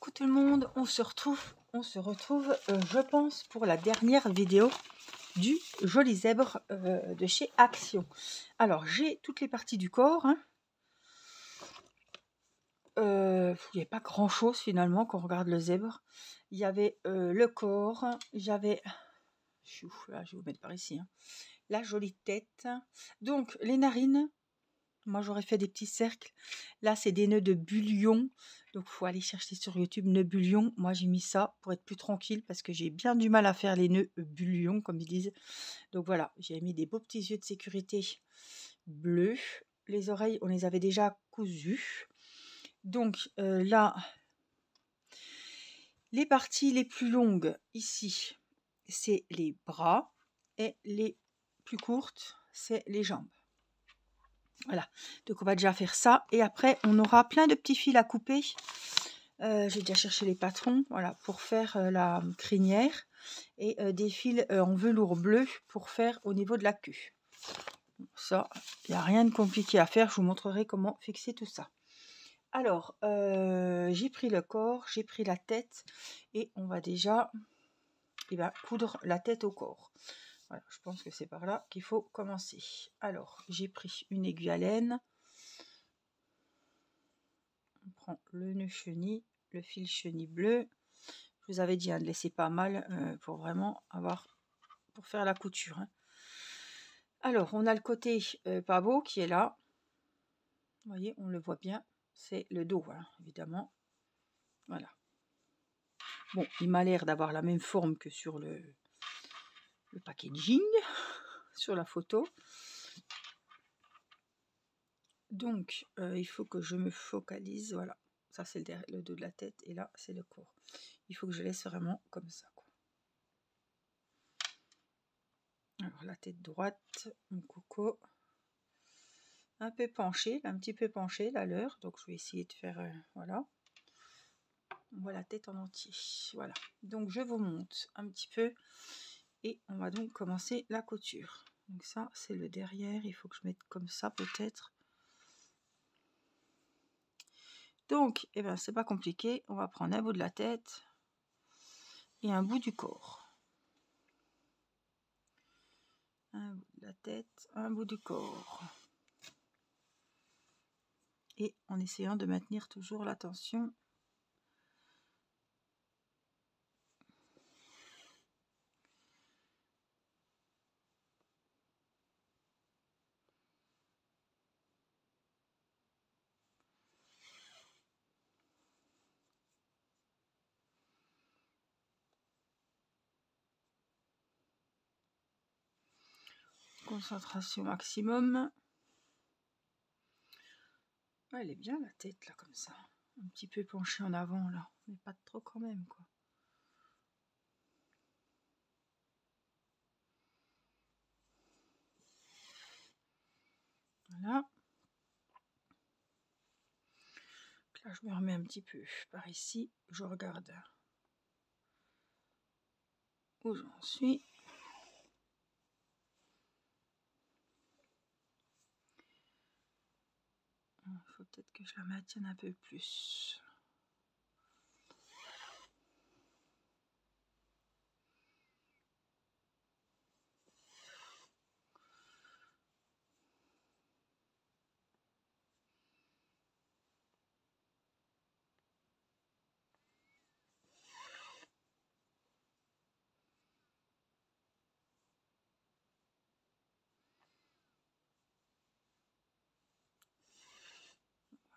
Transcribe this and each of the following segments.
Coucou tout le monde, on se retrouve, je pense, pour la dernière vidéo du joli zèbre de chez Action. Alors, j'ai toutes les parties du corps. Hein. Il n'y avait pas grand chose finalement quand on regarde le zèbre. Il y avait le corps, j'avais... Là, je vais vous mettre par ici. Hein. La jolie tête. Donc, les narines. Moi, j'aurais fait des petits cercles. Là, c'est des nœuds de bullion. Donc, il faut aller chercher sur YouTube nœuds bullion. Moi, j'ai mis ça pour être plus tranquille parce que j'ai bien du mal à faire les nœuds bullion, comme ils disent. Donc, voilà, j'ai mis des beaux petits yeux de sécurité bleus. Les oreilles, on les avait déjà cousues. Donc, là, les parties les plus longues, ici, c'est les bras. Et les plus courtes, c'est les jambes. Voilà, donc on va déjà faire ça et après on aura plein de petits fils à couper. J'ai déjà cherché les patrons, voilà, pour faire la crinière et des fils en velours bleu pour faire au niveau de la queue. Ça, il n'y a rien de compliqué à faire, je vous montrerai comment fixer tout ça. Alors, j'ai pris le corps, j'ai pris la tête et on va déjà coudre la tête au corps. Voilà, je pense que c'est par là qu'il faut commencer. Alors, j'ai pris une aiguille à laine. On prend le nœud chenille, le fil chenille bleu. Je vous avais dit de laisser pas mal pour vraiment pour faire la couture. Hein. Alors, on a le côté pavot qui est là. Vous voyez, on le voit bien. C'est le dos, hein, évidemment. Voilà. Bon, il m'a l'air d'avoir la même forme que sur le packaging, sur la photo. Donc, il faut que je me focalise. Voilà. Ça, c'est le dos de la tête. Et là, c'est le corps. Il faut que je laisse vraiment comme ça. Quoi. Alors, la tête droite, mon coco. Un peu penché, un petit peu penché, là, l'heure. Donc, je vais essayer de faire... voilà. On voit la tête en entier. Voilà. Donc, je vous monte un petit peu. Et on va donc commencer la couture. Donc, ça, c'est le derrière. Il faut que je mette comme ça, peut-être. Donc, eh ben, c'est pas compliqué. On va prendre un bout de la tête et un bout du corps. Un bout de la tête, un bout du corps. Et en essayant de maintenir toujours la tension. Concentration maximum. Ouais, elle est bien la tête là comme ça. Un petit peu penchée en avant là. Mais pas trop quand même quoi. Voilà. Donc là je me remets un petit peu par ici. Je regarde où j'en suis. Il faut peut-être que je la maintienne un peu plus.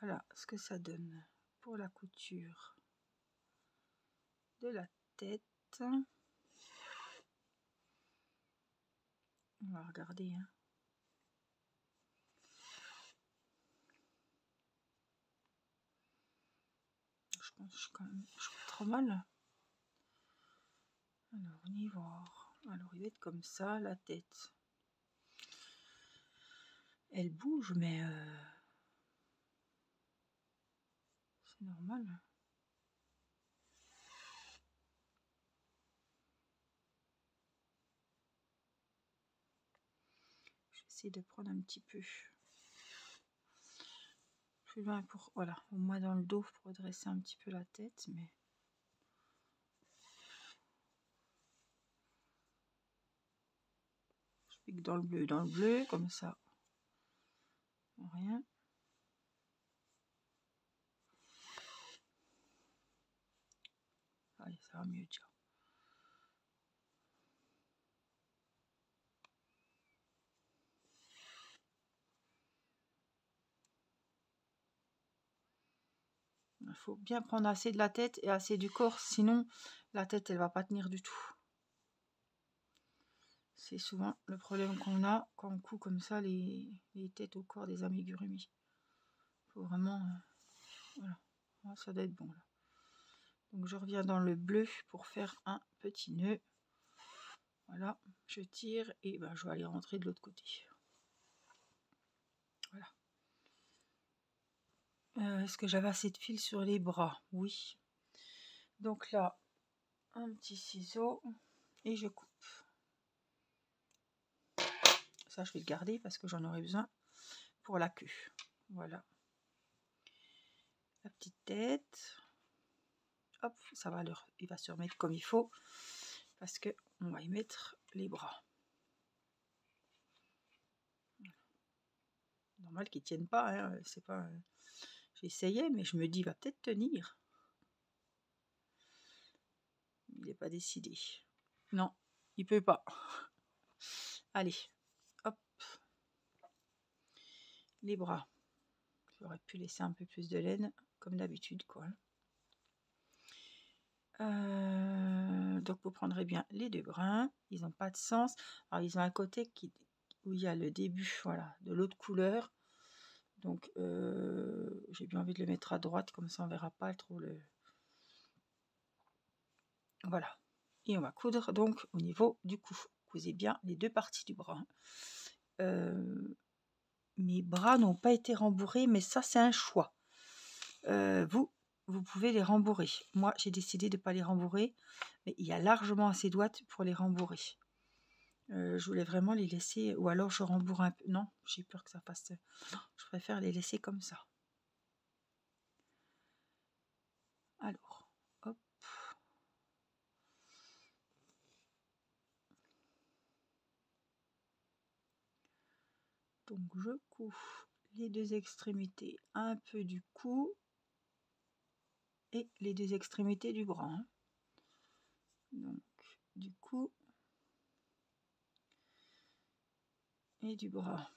Voilà ce que ça donne pour la couture de la tête. On va regarder. Hein. Je pense que je suis quand même pas trop mal. Alors on y va. Alors il va être comme ça la tête. Elle bouge mais c'est normal. Je vais essayer de prendre un petit peu plus loin pour, voilà, au moins dans le dos pour redresser un petit peu la tête, mais pique dans le bleu, comme ça. Rien. Allez, ça va mieux déjà. Il faut bien prendre assez de la tête et assez du corps, sinon la tête elle va pas tenir du tout. C'est souvent le problème qu'on a quand on coud comme ça les têtes au corps des amigurumis. Il faut vraiment... voilà, ça doit être bon là. Donc je reviens dans le bleu pour faire un petit nœud. Voilà, je tire et ben, je vais aller rentrer de l'autre côté. Voilà. Est-ce que j'avais assez de fil sur les bras? Oui. Donc là, un petit ciseau et je coupe. Ça, je vais le garder parce que j'en aurai besoin pour la queue. Voilà. La petite tête. Hop, ça va il va se remettre comme il faut parce que on va y mettre les bras. Normal qu'ils tiennent pas, hein, c'est pas. J'essayais, mais je me dis, il va peut-être tenir. Il n'est pas décidé. Non, il peut pas. Allez, hop. Les bras. J'aurais pu laisser un peu plus de laine, comme d'habitude, quoi. Donc vous prendrez bien les deux brins. Ils n'ont pas de sens. Alors ils ont un côté où il y a le début, voilà, de l'autre couleur. Donc j'ai bien envie de le mettre à droite, comme ça on verra pas trop le. Voilà. Et on va coudre donc au niveau du cou. Cousez bien les deux parties du bras. Mes bras n'ont pas été rembourrés, mais ça c'est un choix. Vous pouvez les rembourrer. Moi j'ai décidé de ne pas les rembourrer, mais il y a largement assez d'ouates pour les rembourrer. Je voulais vraiment les laisser, ou alors je rembourre un peu. Non, j'ai peur que ça fasse. Non, je préfère les laisser comme ça. Alors, hop. Donc je couds les deux extrémités, un peu du cou et les deux extrémités du bras. Hein. Donc du cou et du bras.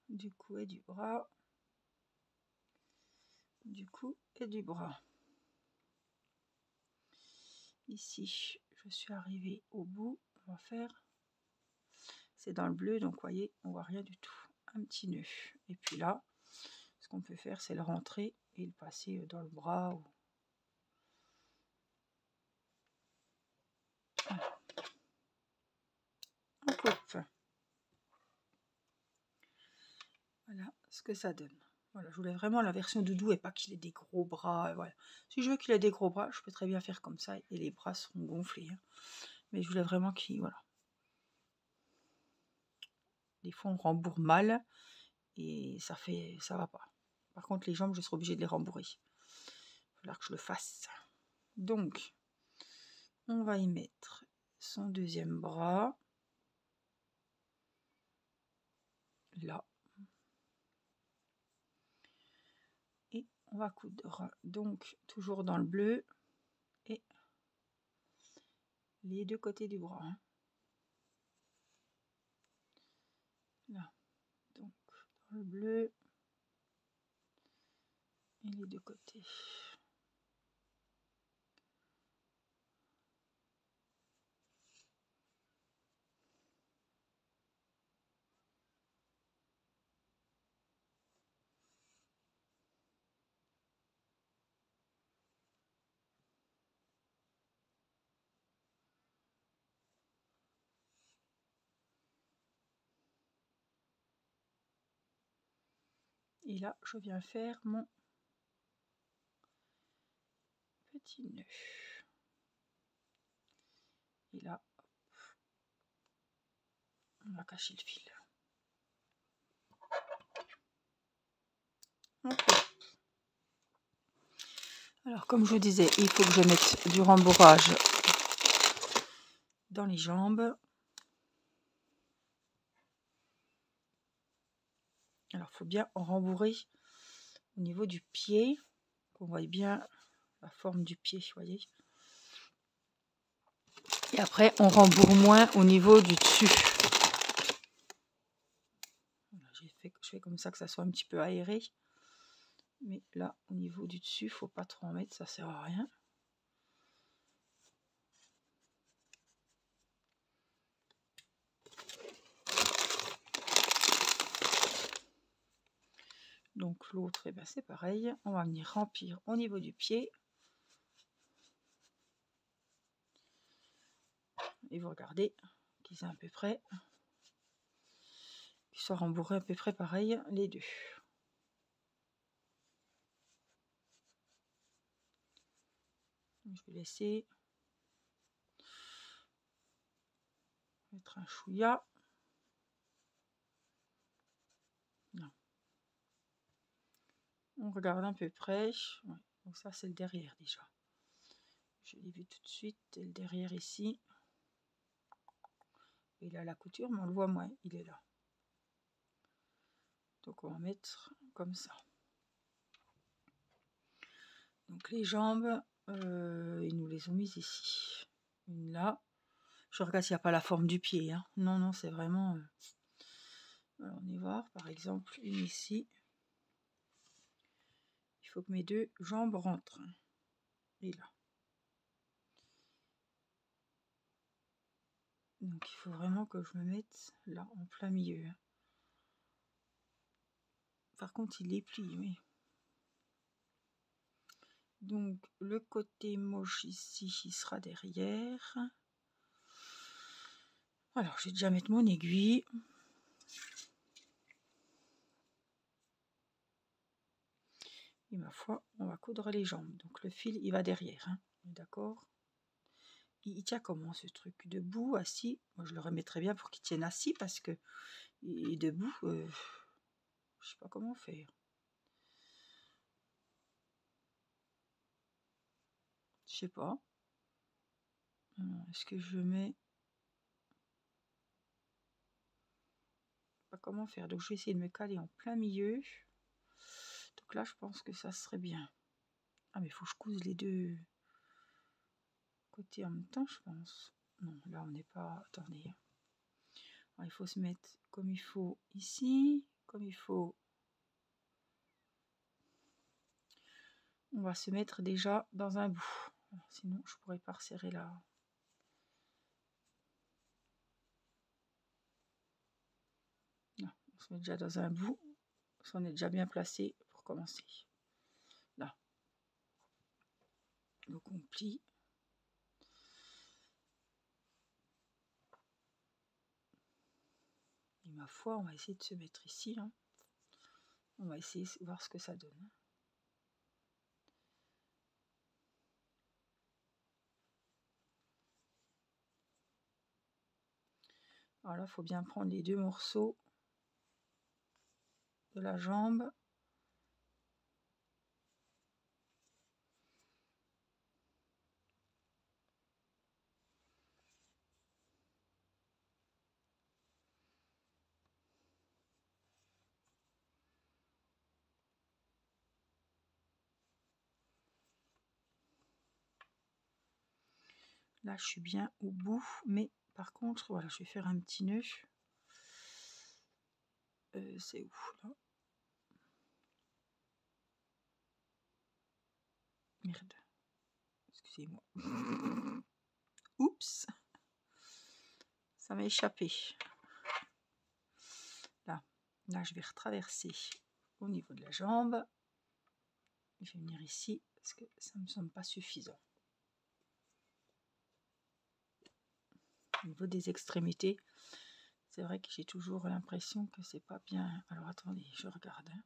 Du cou et du bras. Du cou et du bras. Ici, je suis arrivée au bout. On va faire... C'est dans le bleu, donc vous voyez, on voit rien du tout. Un petit nœud. Et puis là, ce qu'on peut faire, c'est le rentrer et le passer dans le bras. Voilà. On coupe. Voilà ce que ça donne. Voilà, je voulais vraiment la version doudou et pas qu'il ait des gros bras. Voilà. Si je veux qu'il ait des gros bras, je peux très bien faire comme ça et les bras seront gonflés. Hein. Mais je voulais vraiment qu'il... Voilà. Des fois, on rembourre mal et ça va pas. Par contre, les jambes, je serai obligée de les rembourrer. Il va falloir que je le fasse. Donc, on va y mettre son deuxième bras. Là. Et on va coudre donc toujours dans le bleu et les deux côtés du bras. Hein. Là. Donc, dans le bleu et les deux côtés. Et là, je viens faire mon petit nœud. Et là, on va cacher le fil. Ok. Alors Alors, comme je vous disais, il faut que je mette du rembourrage dans les jambes. Alors, il faut bien rembourrer au niveau du pied, qu'on voit bien la forme du pied, vous voyez. Et après, on rembourre moins au niveau du dessus. Voilà, je fais comme ça que ça soit un petit peu aéré. Mais là, au niveau du dessus, il ne faut pas trop en mettre, ça ne sert à rien. Donc l'autre, eh ben, c'est pareil. On va venir remplir au niveau du pied. Et vous regardez qu'ils sont à peu près, qu'ils soient rembourrés à peu près pareil, les deux. Je vais laisser mettre un chouïa. Non. On regarde à peu près. Ouais. Donc ça, c'est le derrière déjà. Je l'ai vu tout de suite. Et le derrière ici. Il a la couture, mais on le voit moins. Il est là. Donc on va mettre comme ça. Donc les jambes, ils nous les ont mises ici. Une là. Je regarde s'il n'y a pas la forme du pied. Hein. Non, non, c'est vraiment... Alors on y va. Par exemple, une ici. Il faut que mes deux jambes rentrent. Et là. Donc il faut vraiment que je me mette là, en plein milieu. Par contre, il les plie, oui. Donc le côté moche ici, il sera derrière. Alors, je vais déjà mettre mon aiguille. Et ma foi, on va coudre les jambes. Donc le fil, il va derrière. Hein. D'accord? Il tient comment ce truc? Debout, assis? Moi, je le remettrais bien pour qu'il tienne assis parce que il est debout. Je sais pas comment faire. Je sais pas. Est-ce que je mets... Pas comment faire. Donc je vais essayer de me caler en plein milieu. Donc là, je pense que ça serait bien. Ah, mais il faut que je couse les deux côtés en même temps, je pense. Non, là, on n'est pas... Attendez. Alors, il faut se mettre comme il faut ici, comme il faut... On va se mettre déjà dans un bout. Alors, sinon, je pourrais pas resserrer là. Non, on se met déjà dans un bout. On est déjà bien placé pour commencer. Là. Donc, on plie. Et ma foi, on va essayer de se mettre ici. Hein. On va essayer de voir ce que ça donne. Alors là, il faut bien prendre les deux morceaux de la jambe. Là, je suis bien au bout, mais par contre, voilà, je vais faire un petit nœud. C'est où là? Merde. Excusez-moi. Oups. Ça m'a échappé. Là, je vais retraverser au niveau de la jambe. Je vais venir ici parce que ça ne me semble pas suffisant. Au niveau des extrémités, c'est vrai que j'ai toujours l'impression que c'est pas bien. Alors attendez, je regarde. Hein.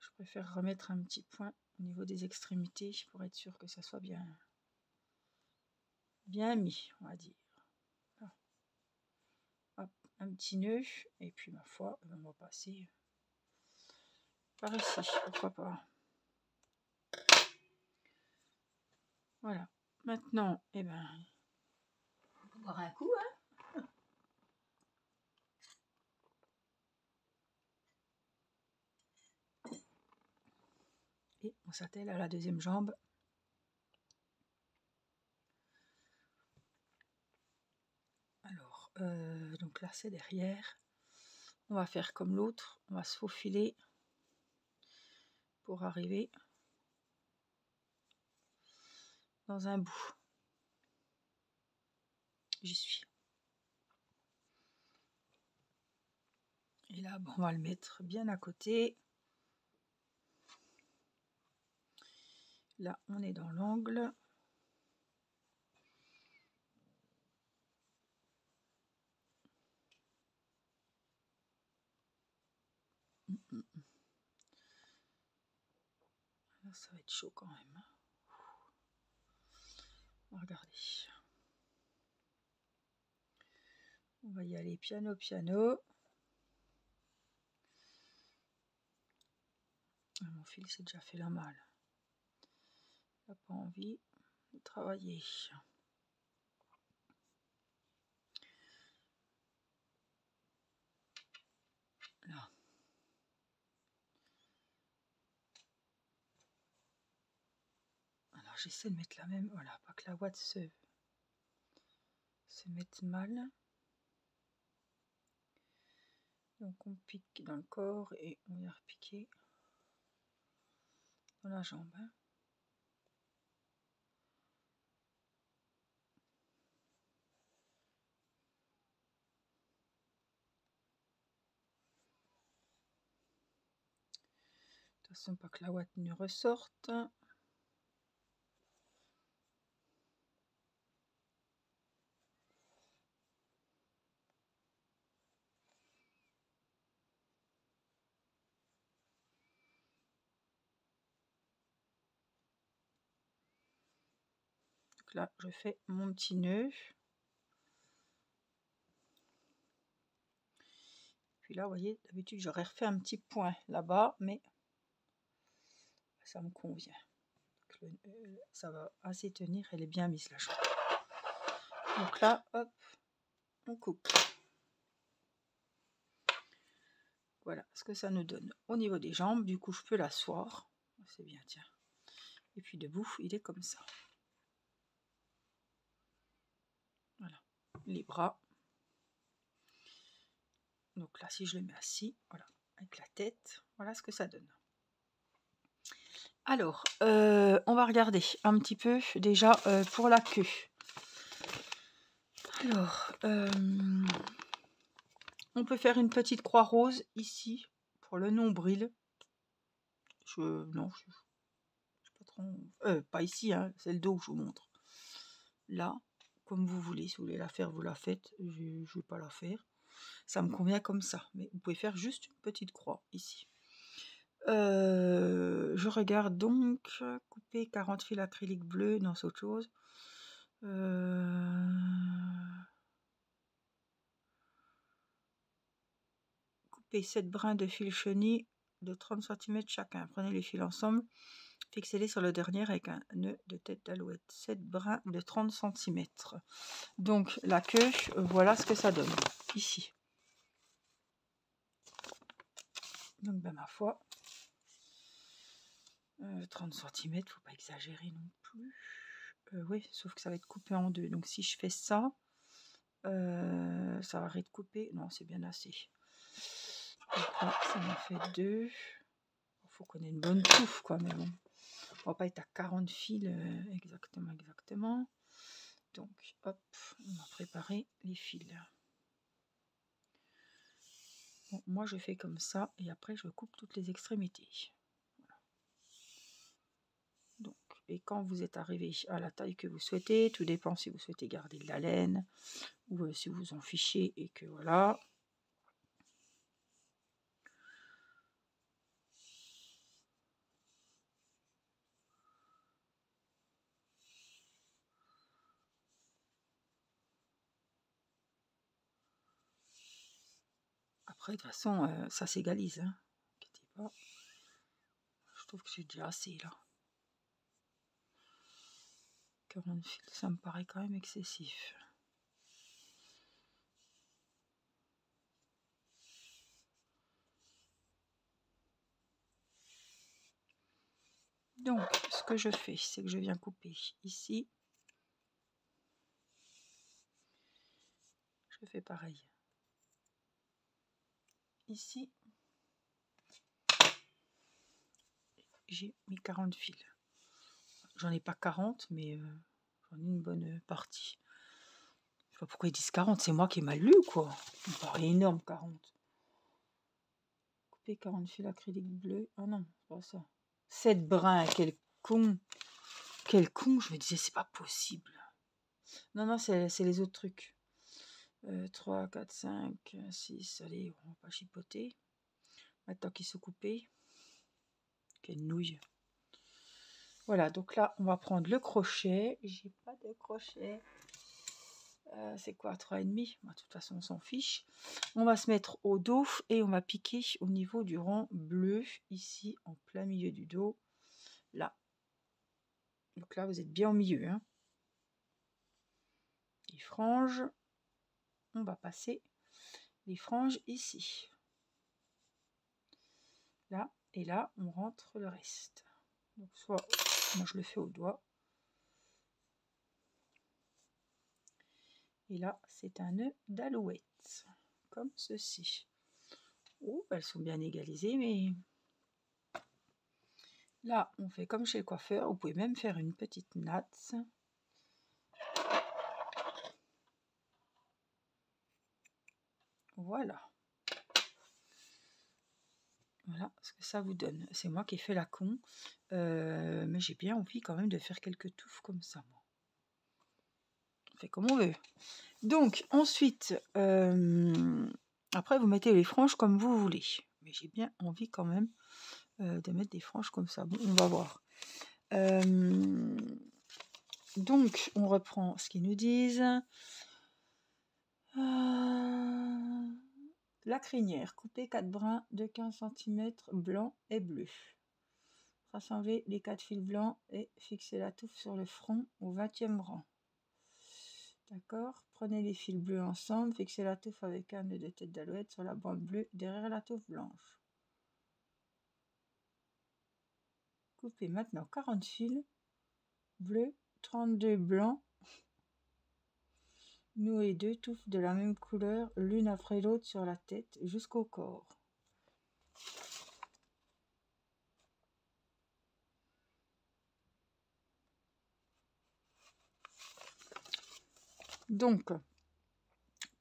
Je préfère remettre un petit point au niveau des extrémités pour être sûr que ça soit bien mis, on va dire. Là. Hop, un petit nœud et puis ma foi, on va passer par ici, pourquoi pas. Voilà. Maintenant, eh ben, on va boire un coup, hein. Et on s'attelle à la deuxième jambe. Alors, donc là c'est derrière. On va faire comme l'autre, on va se faufiler pour arriver dans un bout. J'y suis. Et là, bon, on va le mettre bien à côté. Là, on est dans l'angle. Là, ça va être chaud quand même. On va regarder. On va y aller piano, piano. Ah, mon fil s'est déjà fait la malle. Il n'a pas envie de travailler. Là. Alors j'essaie de mettre la même, voilà, pas que la ouate se mette mal. Donc on pique dans le corps et on vient repiquer dans la jambe. Hein. De toute façon, pas que la ouate ne ressorte. Donc là, je fais mon petit nœud. Puis là, vous voyez, d'habitude, j'aurais refait un petit point là-bas, mais ça me convient. Ça va assez tenir, elle est bien mise la jambe. Donc là, hop, on coupe. Voilà ce que ça nous donne au niveau des jambes. Du coup, je peux l'asseoir. C'est bien, tiens. Et puis debout, il est comme ça. Voilà, les bras. Donc là, si je le mets assis, voilà, avec la tête, voilà ce que ça donne. Alors, on va regarder un petit peu déjà pour la queue. Alors, on peut faire une petite croix rose ici pour le nombril. Non, je sais pas trop. Pas ici, hein, c'est le dos que je vous montre. Là, comme vous voulez, si vous voulez la faire, vous la faites. Je ne vais pas la faire. Ça me convient comme ça. Mais vous pouvez faire juste une petite croix ici. Je regarde donc. Couper 40 fils acrylique bleu. Non, c'est autre chose. Couper 7 brins de fil chenille de 30 cm chacun. Prenez les fils ensemble. Fixez-les sur le dernier avec un nœud de tête d'alouette. 7 brins de 30 cm. Donc la queue, voilà ce que ça donne. Ici. Donc ben ma foi. 30 cm, faut pas exagérer non plus. Oui, sauf que ça va être coupé en deux. Donc si je fais ça, ça va être coupé. Non, c'est bien assez. Donc là, ça m'en fait deux. Il faut qu'on ait une bonne touffe, quoi. Mais bon, on va pas être à 40 fils exactement. Donc, hop, on va préparer les fils. Bon, moi, je fais comme ça et après, je coupe toutes les extrémités. Voilà. Donc, et quand vous êtes arrivé à la taille que vous souhaitez, tout dépend si vous souhaitez garder de la laine ou si vous en fichez et que voilà. Après, de toute façon, ça s'égalise. Hein. Pas. trouve que c'est déjà assez là. 40 fils, ça me paraît quand même excessif. Donc, ce que je fais, c'est que je viens couper ici. Je fais pareil. Ici, j'ai mis 40 fils. J'en ai pas 40, mais j'en ai une bonne partie. Je sais pas pourquoi ils disent 40, c'est moi qui ai mal lu, quoi. Ça me paraît énorme, 40. Couper 40 fils acrylique bleu. Ah non, c'est pas ça. 7 brins, quel con. Quel con, je me disais, c'est pas possible. Non, non, c'est les autres trucs. 3, 4, 5, 6, allez, on va pas chipoter. Maintenant qu'ils sont coupés. Quelle nouille. Voilà, donc là, on va prendre le crochet. J'ai pas de crochet. C'est quoi, 3,5? De toute façon, on s'en fiche. On va se mettre au dos et on va piquer au niveau du rang bleu, ici, en plein milieu du dos. Là. Donc là, vous êtes bien au milieu. Hein. Les franges. On va passer les franges ici. Là, et là, on rentre le reste. Donc soit, moi je le fais au doigt. Et là, c'est un nœud d'alouette, comme ceci. Oh, elles sont bien égalisées, mais... Là, on fait comme chez le coiffeur. Vous pouvez même faire une petite natte. Voilà. Voilà ce que ça vous donne. C'est moi qui ai fait la con. Mais j'ai bien envie quand même de faire quelques touffes comme ça, moi. On fait comme on veut. Donc, ensuite, après, vous mettez les franges comme vous voulez. Mais j'ai bien envie quand même de mettre des franges comme ça. Bon, on va voir. Donc, on reprend ce qu'ils nous disent. La crinière, couper 4 brins de 15 cm blanc et bleu. Rassembler les 4 fils blancs et fixer la touffe sur le front au 20e rang. D'accord. Prenez les fils bleus ensemble, fixez la touffe avec un nœud de tête d'alouette sur la bande bleue derrière la touffe blanche. Coupez maintenant 40 fils bleus, 32 blancs. Nouez 2 touffes de la même couleur l'une après l'autre sur la tête jusqu'au corps. Donc,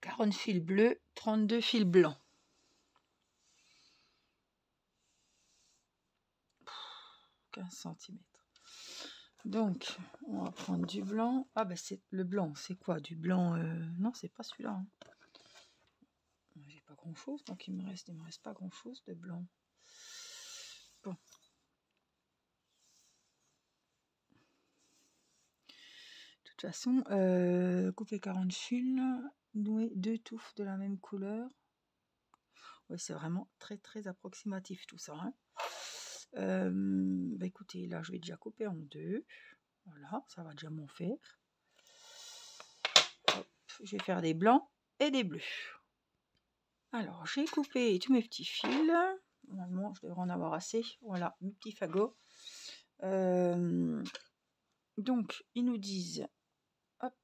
40 fils bleus, 32 fils blancs. « 15 cm. Donc, on va prendre du blanc. Ah, ben c'est le blanc, c'est quoi? Du blanc non, c'est pas celui-là. Hein. J'ai pas grand-chose, donc il me reste pas grand-chose de blanc. Bon. De toute façon, couper 40 fils, nouer 2 touffes de la même couleur. Ouais, c'est vraiment très très approximatif tout ça. Hein. Bah écoutez, là je vais déjà couper en deux. Voilà, ça va déjà m'en faire. Hop, je vais faire des blancs et des bleus. Alors, j'ai coupé tous mes petits fils. Normalement, je devrais en avoir assez. Voilà, mes petits fagots. Donc, ils nous disent, hop,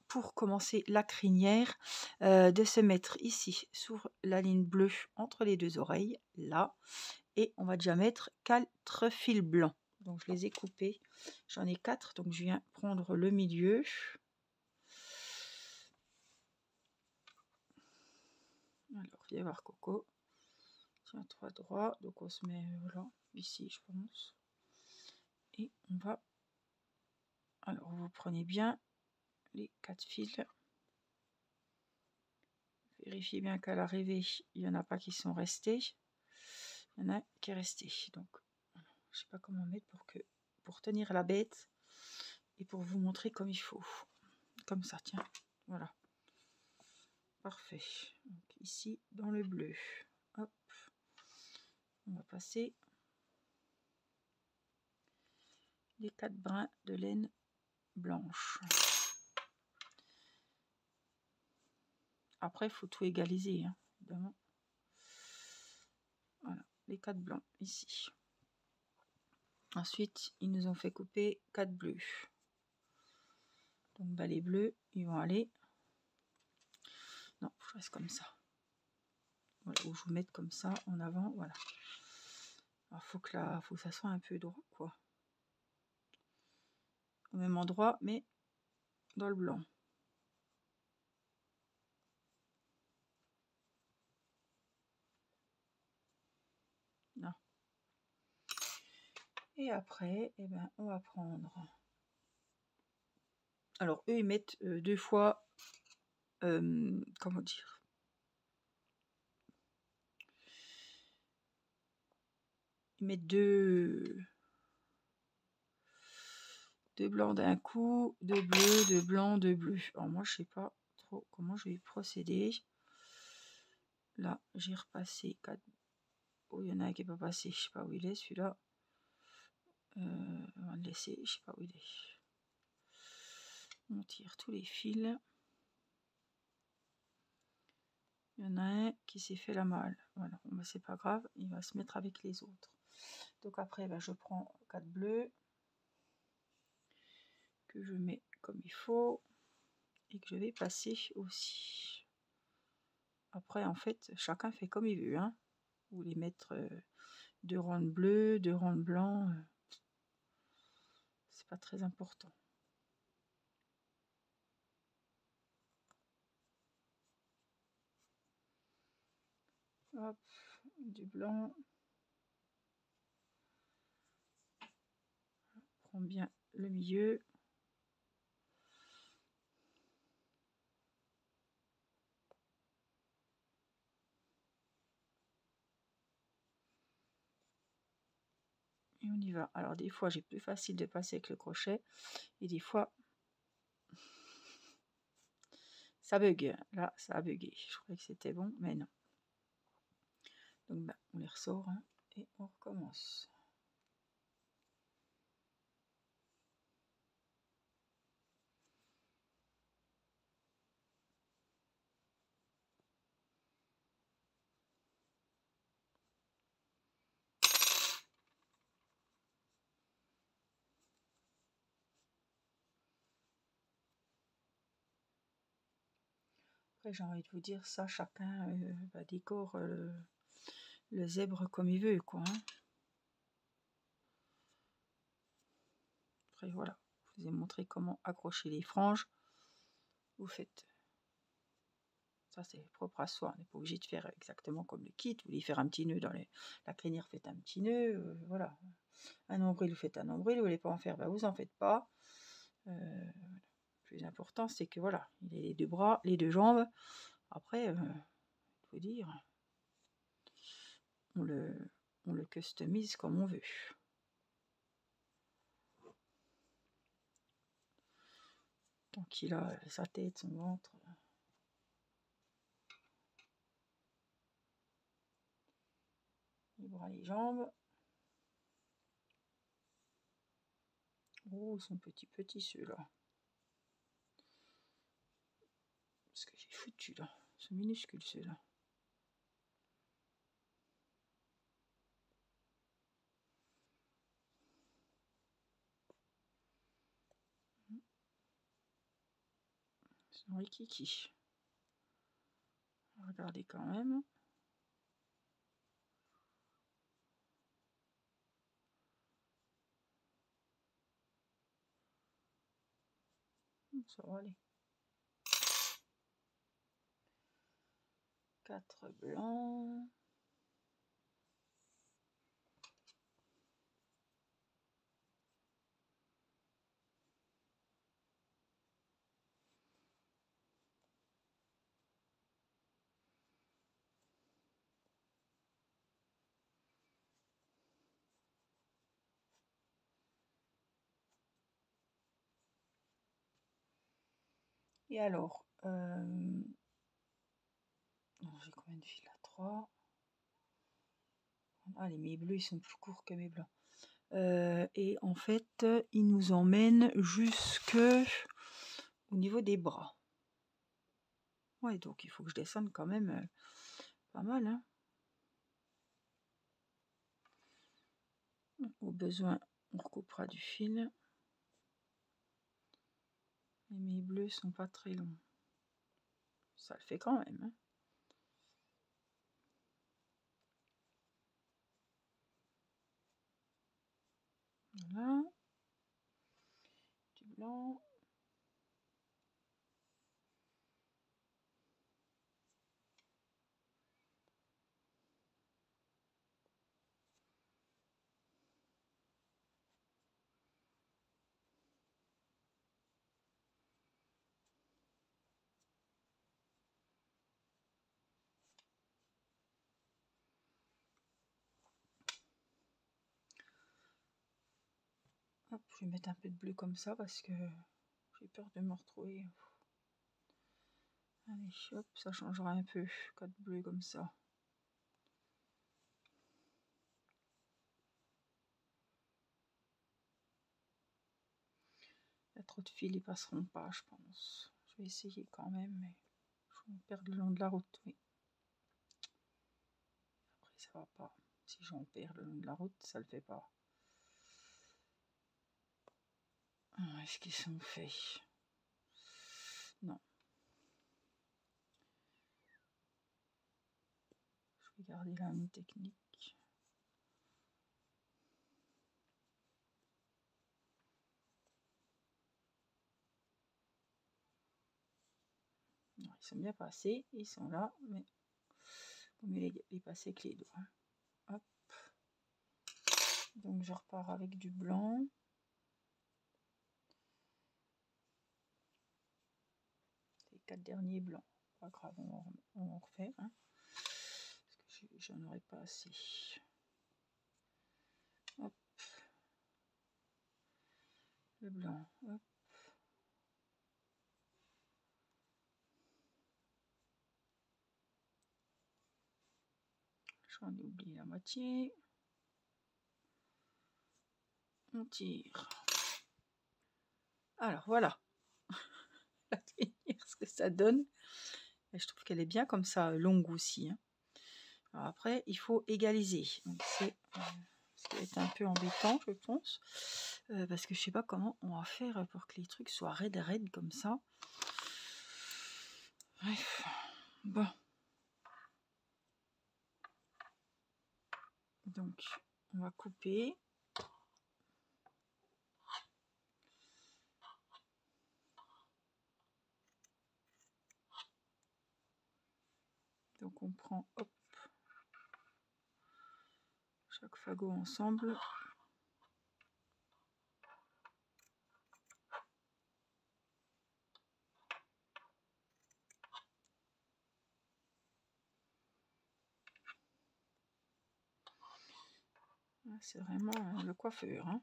pour commencer la crinière, de se mettre ici sur la ligne bleue entre les deux oreilles, là. Et on va déjà mettre 4 fils blancs. Donc, je les ai coupés. J'en ai 4, donc je viens prendre le milieu. Alors, viens voir Coco. Tiens, 3 droits. Donc, on se met là, ici, je pense. Et on va... Alors, vous prenez bien les 4 fils. Vérifiez bien qu'à l'arrivée, il n'y en a pas qui sont restés. Il y en a qui est resté. Donc, je sais pas comment mettre pour tenir la bête et pour vous montrer comme il faut. Comme ça, tiens. Voilà. Parfait. Donc, ici, dans le bleu. Hop. On va passer les 4 brins de laine blanche. Après, il faut tout égaliser, hein, évidemment. Voilà, les 4 blancs ici. Ensuite, ils nous ont fait couper 4 bleus. Donc bah, les bleus, ils vont aller. Non, je reste comme ça. Voilà, où je vous mette comme ça en avant, voilà. Alors faut que ça soit un peu droit, quoi. Au même endroit, mais dans le blanc. Là. Et après, eh ben, on va prendre. Alors eux, ils mettent 2 fois. Comment dire? Ils mettent deux blancs d'un coup, 2 bleus, 2 blancs, 2 bleus. Alors moi, je sais pas trop comment je vais procéder. Là, j'ai repassé 4. Oh, il y en a un qui n'est pas passé. Je sais pas où il est, celui-là. On va le laisser. Je sais pas où il est. On tire tous les fils. Il y en a un qui s'est fait la malle. Voilà, bon, bah, c'est pas grave, il va se mettre avec les autres. Donc après, bah, je prends 4 bleus que je mets comme il faut et que je vais passer aussi. Après, en fait, chacun fait comme il veut. Hein. Vous voulez mettre 2 rangs de bleu, 2 rangs de blanc. C'est pas très important. Hop, du blanc. Prends bien le milieu. Et on y va. Alors des fois, j'ai plus facile de passer avec le crochet. Et des fois, ça bug. Là, ça a bugué. Je croyais que c'était bon, mais non. Donc, bah, on les ressort hein, et on recommence. Après, j'ai envie de vous dire ça, chacun décore le zèbre comme il veut, quoi. Hein. Après, voilà, je vous ai montré comment accrocher les franges. Vous faites ça, c'est propre à soi. On n'est pas obligé de faire exactement comme le kit. Vous voulez faire un petit nœud dans la crinière, faites un petit nœud. Voilà. Un nombril, vous faites un nombril. Vous voulez pas en faire, bah, vous en faites pas. Le plus important, c'est que voilà, il a les 2 bras, les 2 jambes. Après, il faut dire, on le customise comme on veut. Tant qu'il a sa tête, son ventre. Les bras, les jambes. Oh, ils sont petits ceux-là. Ce que j'ai foutu là. Ils sont minuscules ceux-là. Ils sont rikiki. Regardez quand même. Ça va aller. 4 blancs. Et alors, j'ai combien de fils là? 3. Ah, mes bleus, ils sont plus courts que mes blancs. Et en fait, il nous emmène jusque au niveau des bras. Ouais, donc il faut que je descende quand même pas mal, hein. Au besoin, on recoupera du fil. Et mes bleus sont pas très longs. Ça le fait quand même, hein. Voilà. Du blanc. Hop, je vais mettre un peu de bleu comme ça parce que j'ai peur de me retrouver. Allez, hop, ça changera un peu. 4 bleus comme ça. Il y a trop de fils, ils passeront pas, je pense. Je vais essayer quand même, mais je vais perdre le long de la route, oui. Après, ça va pas. Si j'en perds le long de la route, ça le fait pas. Est-ce qu'ils sont faits? Non. Je vais garder la même technique. Non, ils sont bien passés, ils sont là, mais il vaut mieux les passer avec les doigts. Hop. Donc je repars avec du blanc. Les 4 derniers blancs. Pas grave, on en refait. Hein, parce que j'en aurais pas assez. Hop. Le blanc. Hop. J'en ai oublié la moitié. On tire. Alors voilà. Ce que ça donne. Et je trouve qu'elle est bien comme ça, longue aussi. Hein. Alors après, il faut égaliser. Donc c'est ce qui va être un peu embêtant, je pense. Parce que je sais pas comment on va faire pour que les trucs soient raides comme ça. Bref. Bon. Donc, on va couper. Donc on prend hop, chaque fagot ensemble. C'est vraiment le coiffeur. Hein.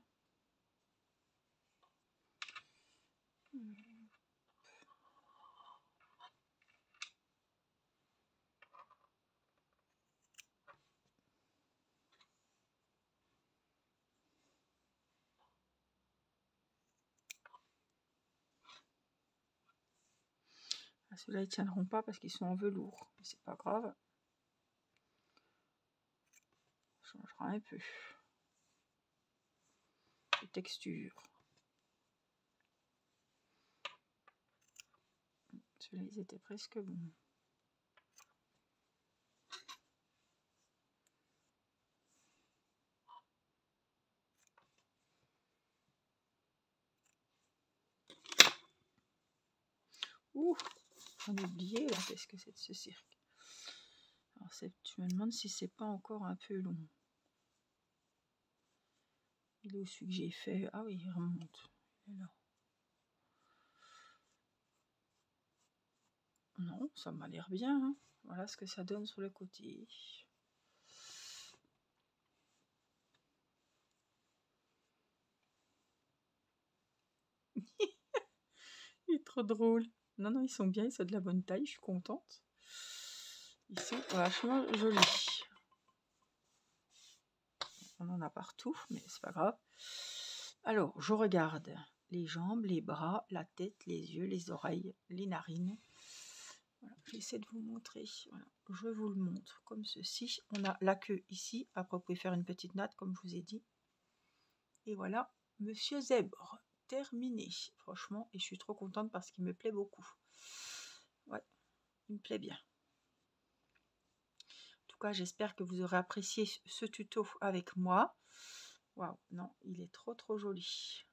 Ah, ceux-là, ils tiendront pas parce qu'ils sont en velours. Mais c'est pas grave. Ça changera un peu de texture. Ceux-là, ils étaient presque bons. Ouh, j'en ai oublié là, qu'est-ce que c'est de ce cirque. Alors je me demande si c'est pas encore un peu long. Il est où celui que j'ai fait? Ah oui, il remonte. Il est là. Non, ça m'a l'air bien. Hein. Voilà ce que ça donne sur le côté. Il est trop drôle. Non, non, ils sont bien, ils sont de la bonne taille, je suis contente. Ils sont vachement jolis. On en a partout, mais c'est pas grave. Alors, je regarde les jambes, les bras, la tête, les yeux, les oreilles, les narines. Voilà, j'essaie de vous montrer. Voilà, je vous le montre comme ceci. On a la queue ici. Après, vous pouvez faire une petite natte, comme je vous ai dit. Et voilà, Monsieur Zèbre, terminé. Franchement, et je suis trop contente parce qu'il me plaît beaucoup. Ouais, il me plaît bien. En tout cas, j'espère que vous aurez apprécié ce tuto avec moi. Waouh, non, il est trop joli.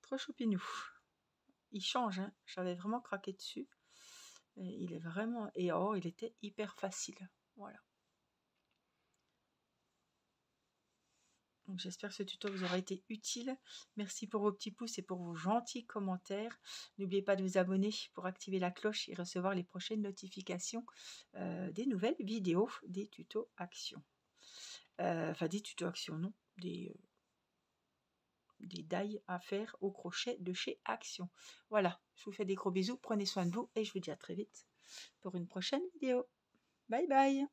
Trop choupinou. Il change, hein. J'avais vraiment craqué dessus. Et il est vraiment... Et oh, il était hyper facile. Voilà. Donc j'espère que ce tuto vous aura été utile. Merci pour vos petits pouces et pour vos gentils commentaires. N'oubliez pas de vous abonner pour activer la cloche et recevoir les prochaines notifications des nouvelles vidéos, des tutos actions. Enfin, des tutos actions, non, des die à faire au crochet de chez Action. Voilà, je vous fais des gros bisous, prenez soin de vous et je vous dis à très vite pour une prochaine vidéo. Bye bye.